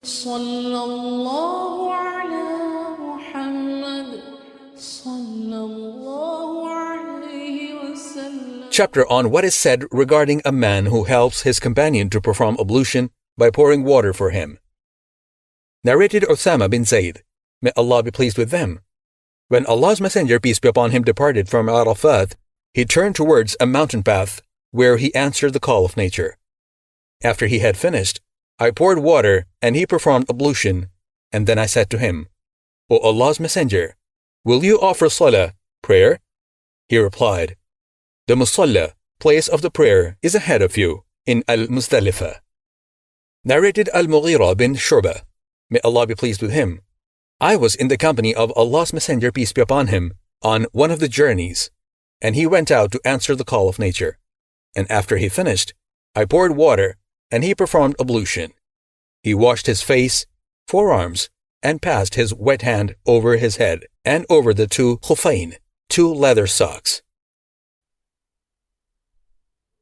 صلى الله على محمد صلى الله عليه وسلم. Chapter on what is said regarding a man who helps his companion to perform ablution by pouring water for him. Narrated Osama bin Zayd, may Allah be pleased with them. When Allah's Messenger, peace be upon him, departed from Arafat, he turned towards a mountain path where he answered the call of nature. After he had finished, I poured water and he performed ablution, and then I said to him, O Allah's Messenger, will you offer salah, prayer? He replied, the musalla, place of the prayer, is ahead of you in Al-Muzdalifah. Narrated Al-Mughira bin Shu'bah, may Allah be pleased with him. I was in the company of Allah's Messenger, peace be upon him, on one of the journeys, and he went out to answer the call of nature. And after he finished, I poured water, and he performed ablution. He washed his face, forearms, and passed his wet hand over his head and over the two khuffayn, two leather socks.